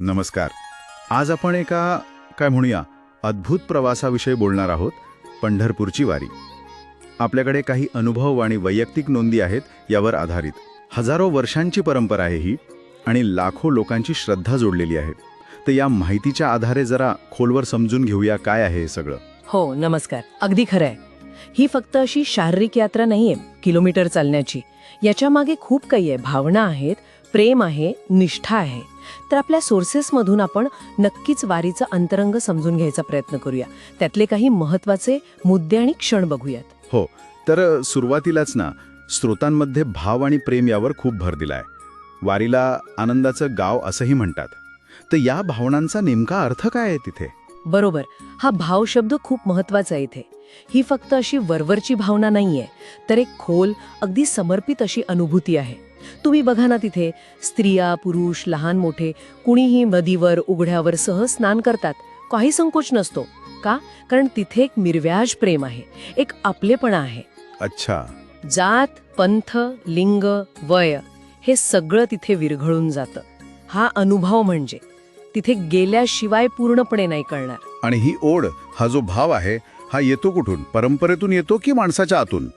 नमस्कार. आज आपण एका काय म्हणूया अद्भुत प्रवासाविषयी बोलणार आहोत. पंढरपूरची वारी. आपल्याकडे काही अनुभव आणि वैयक्तिक नोंदी आहेत यावर आधारित. हजारो वर्षांची परंपरा आहे ही आणि लाखो लोकांची श्रद्धा जोडलेली आहे. तर या माहितीच्या आधारे जरा खोलवर समजून घेऊया काय आहे हे सगळं. हो, नमस्कार. अगदी खरं आहे. ही फक्त अशी शारीरिक यात्रा नाहीये किलोमीटर चालण्याची. याच्या मागे खूप काही आहे. भावना आहेत, प्रेम आहे, निष्ठा आहे. तर आपल्या सोर्सेसमधून आपण नक्कीच वारीचं अंतरंग समजून घ्यायचा प्रयत्न करूया. त्यातले काही महत्त्वाचे मुद्दे आणि क्षण बघूयात. हो, तर सुरुवातीलाच ना स्रोतांमध्ये भाव आणि प्रेम यावर खूप भर दिलाय. वारीला आनंदाचं गाव असंही म्हणतात. तर या भावनांचा नेमका अर्थ काय आहे तिथे? बरोबर. हा भाव शब्द खूप महत्त्वाचा आहे इथे. ही फक्त अशी वरवरची भावना नाहीये, तर एक खोल, अगदी समर्पित अशी अनुभूती आहे. तुम्ही बघा ना, तिथे स्त्रिया, पुरुष, लहान मोठे कुणीही नदीवर, उघड्यावर सहज स्नान करतात. काही संकोच नसतो. का? कारण तिथे एक निर्व्याज प्रेम आहे, एक आपलेपणा आहे. अच्छा. जात, पंथ, लिंग, वय हे सगळं तिथे विरघळून जातं. हा अनुभव म्हणजे तिथे गेल्याशिवाय पूर्णपणे नाही कळणार. आणि ही ओढ, हा जो भाव आहे, हा येतो कुठून? परंपरेतून येतो की माणसाच्या आतून?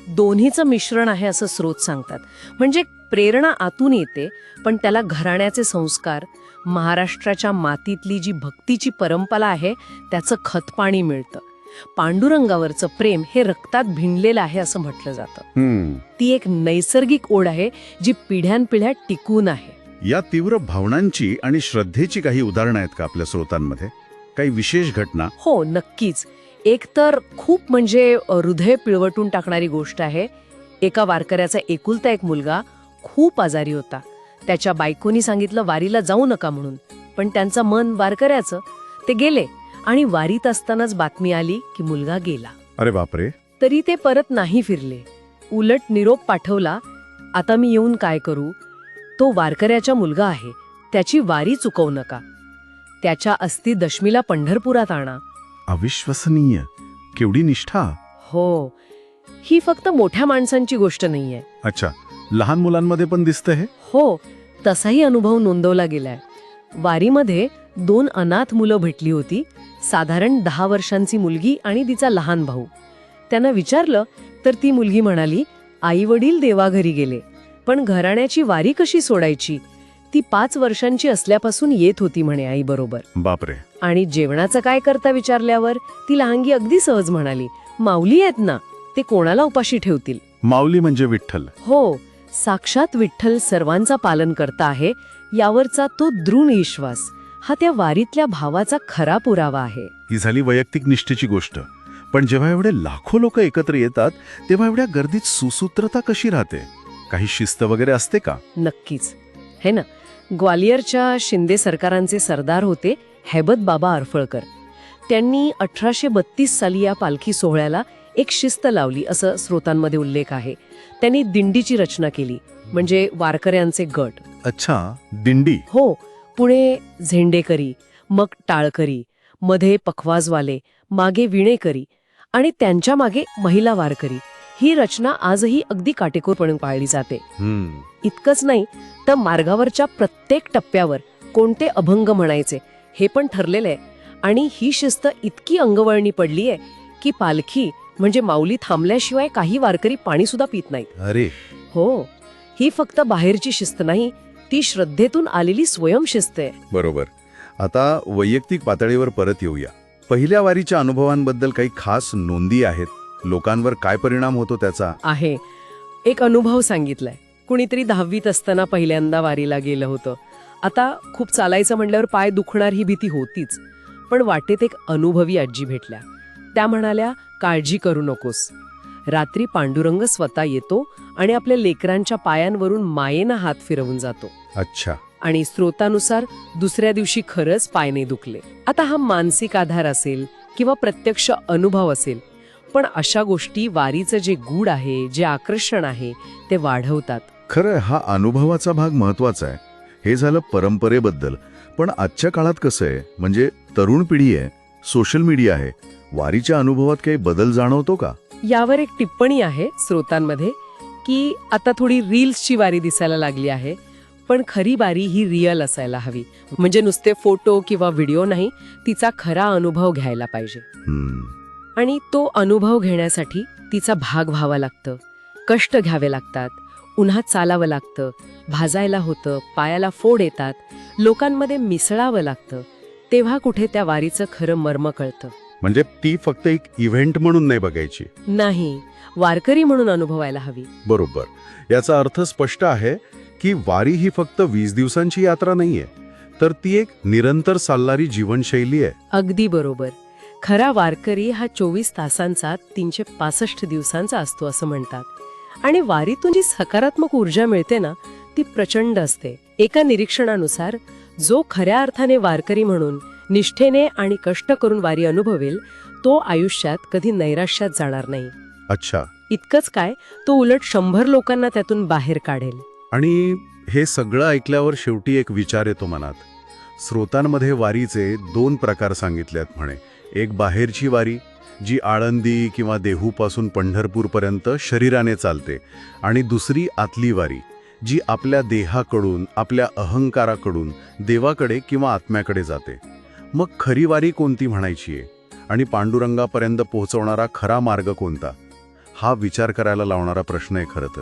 दोन्हीचं मिश्रण आहे असं स्रोत सांगतात. म्हणजे प्रेरणा आतून येते, पण त्याला घराण्याचे संस्कार, महाराष्ट्राच्या मातीतली जी भक्तीची परंपरा आहे त्याचं खतपाणी मिळतं. पांडुरंगावरचं प्रेम हे रक्तात भिनलेलं आहे असं म्हटलं जातं. ती एक नैसर्गिक ओढ आहे जी पिढ्यानपिढ्या टिकून आहे. या तीव्र भावनांची आणि श्रद्धेची काही उदाहरणं आहेत का आपल्या स्रोतांमध्ये? काही विशेष घटना? हो, नक्कीच. एक तर खूप म्हणजे हृदय पिळवटून टाकणारी गोष्ट आहे. एका वारकऱ्याचा एकुलता एक मुलगा खूप आजारी होता. त्याच्या बायकोनी सांगितलं वारीला जाऊ नका म्हणून, पण त्यांचं मन वारकऱ्याचं. ते गेले आणि वारीत असतानाच बातमी आली की मुलगा गेला. अरे बापरे. तरी ते परत नाही फिरले. उलट निरोप पाठवला, आता मी येऊन काय करू? तो वारकऱ्याचा मुलगा आहे, त्याची वारी चुकवू नका. त्याच्या अस्थी दशमीला पंढरपुरात आणा. अविश्वसनीय. केवढी निष्ठा. हो, ही फक्त मोठ्या माणसांची गोष्ट नाहीये. अच्छा, लहान मुलांमध्ये पण दिसतं हे? हो, तसाही अनुभव नोंदवला गेलाय. वारीमध्ये 2 अनाथ मुलं भेटली होती. साधारण 10 वर्षांची मुलगी आणि तिचा लहान भाऊ. त्यांना विचारलं तर ती मुलगी म्हणाली, आई वडील देवाघरी गेले, पण घराण्याची वारी कशी सोडायची? ती 5 वर्षांची असल्यापासून येत होती म्हणे आई बरोबर. बापरे. आणि जेवणाचं काय करता विचारल्यावर ती लहानगी अगदी सहज म्हणाली, माऊली आहेत ना, ते कोणाला उपाशी ठेवतील. माऊली म्हणजे विठ्ठल. हो, साक्षात विठ्ठल सर्वांचा पालन करता आहे यावरचा तो दृढ विश्वास हा त्या वारीतल्या भावाचा खरा पुरावा आहे. ही झाली वैयक्तिक निष्ठेची गोष्ट. पण जेव्हा एवढे लाखो लोक एकत्र येतात तेव्हा एवढ्या गर्दीत सुसूत्रता कशी राहते? काही शिस्त वगैरे असते का? नक्कीच, है ना. ग्वालियरच्या शिंदे सरकारांचे सरदार होते हैबत बाबा अरफळकर. त्यांनी 1832 साली या पालखी सोहळ्याला एक शिस्त लावली असं स्रोतांमध्ये उल्लेख आहे. त्यांनी दिंडीची रचना केली, म्हणजे वारकऱ्यांचे गट. अच्छा, दिंडी. हो, पुढे झेंडेकरी, मग टाळकरी, मध्ये पखवाजवाले, मागे विणेकरी आणि त्यांच्या मागे महिला वारकरी. ही रचना आजही अगदी काटेकोरपणे पाळली जाते. इतकंच नाही तर मार्गावरच्या प्रत्येक टप्प्यावर कोणते अभंग म्हणायचे हे पण ठरलेलं आहे. आणि ही शिस्त इतकी अंगवळणी पडली आहे की पालखी म्हणजे माऊली थांबल्याशिवाय काही वारकरी पाणी सुद्धा पित नाहीत. अरे हो, ही फक्त बाहेरची शिस्त नाही, ती श्रद्धेतून आलेली स्वयंशिस्त आहे. बरोबर. आता वैयक्तिक पातळीवर परत येऊया. पहिल्या वारीच्या अनुभवांबद्दल काही खास नोंदी आहेत? लोकांवर काय परिणाम होतो त्याचा? आहे. एक अनुभव सांगितलाय. कुणीतरी 10वीत असताना पहिल्यांदा वारीला गेलं होतं. आता खूप चालायचं म्हटल्यावर पाय दुखणार ही भीती होतीच. पण वाटेत एक अनुभवी आजी भेटल्या. त्या म्हणाल्या, काळजी करू नकोस. रात्री पांडुरंग स्वतः येतो आणि आपल्या लेकरांच्या पायांवरून मायेनं हात फिरवून जातो. अच्छा. आणि स्रोतानुसार दुसऱ्या दिवशी खरंच पाय नाही दुखले. आता हा मानसिक आधार असेल किंवा प्रत्यक्ष अनुभव असेल, पण अशा गोष्टी वारीचं जे गूढ आहे, जे आकर्षण आहे, ते वाढवतात. खरं, हा अनुभवाचा भाग महत्वाचा आहे. हे झालं परंपरेबद्दल. पण आजच्या काळात कसं आहे, म्हणजे तरुण पिढी आहे, सोशल मीडिया आहे, वारीच्या अनुभवात काही बदल जाणवतो का? यावर एक टिप्पणी आहे स्रोतांमध्ये की आता थोडी रील्सची वारी दिसायला लागली आहे. पण खरी वारी ही रिअल असायला हवी. म्हणजे नुसते फोटो किंवा व्हिडिओ नाही, तिचा खरा अनुभव घ्यायला पाहिजे. आणि तो अनुभव घेण्यासाठी तिचा भाग व्हावा लागतं, कष्ट घ्यावे लागतात, उन्हात चालावं लागतं, भाजायला होतं, पायाला फोड येतात, लोकांमध्ये मिसळावं लागतं. तेव्हा कुठे त्या वारीचं खरं मर्म कळतं. म्हणजे ती फक्त एक इव्हेंट म्हणून नाही बघायची. नाही, वारकरी म्हणून अनुभवायला हवी. बरोबर. याचा अर्थ स्पष्ट आहे की वारी ही फक्त 20 दिवसांची यात्रा नाहीये, तर ती एक निरंतर चालणारी जीवनशैली आहे. अगदी बरोबर. खरा वारकरी हा 24 तासांचा 365 दिवसांचा असतो असं म्हणतात. आणि वारीतून जी सकारात्मक ऊर्जा मिळते ना, ती प्रचंड असते. एका निरीक्षणानुसार जो खऱ्या अर्थाने वारकरी म्हणून निष्ठेने आणि कष्ट करून वारी अनुभवेल, तो आयुष्यात कधी नैराश्यात जाणार नाही. अच्छा. इतकंच काय, तो उलट 100 लोकांना त्यातून बाहेर काढेल. आणि हे सगळं ऐकल्यावर शेवटी एक विचार येतो मनात. स्रोतांमध्ये वारीचे 2 प्रकार सांगितलेत म्हणे. एक बाहेरची वारी, जी आळंदी किंवा देहूपासून पंढरपूरपर्यंत शरीराने चालते, आणि दुसरी आतली वारी, जी आपल्या देहाकडून, आपल्या अहंकाराकडून देवाकडे किंवा आत्म्याकडे जाते. मग खरी वारी कोणती म्हणायची आहे, आणि पांडुरंगापर्यंत पोहोचवणारा खरा मार्ग कोणता? हा विचार करायला लावणारा प्रश्न आहे खरं तर.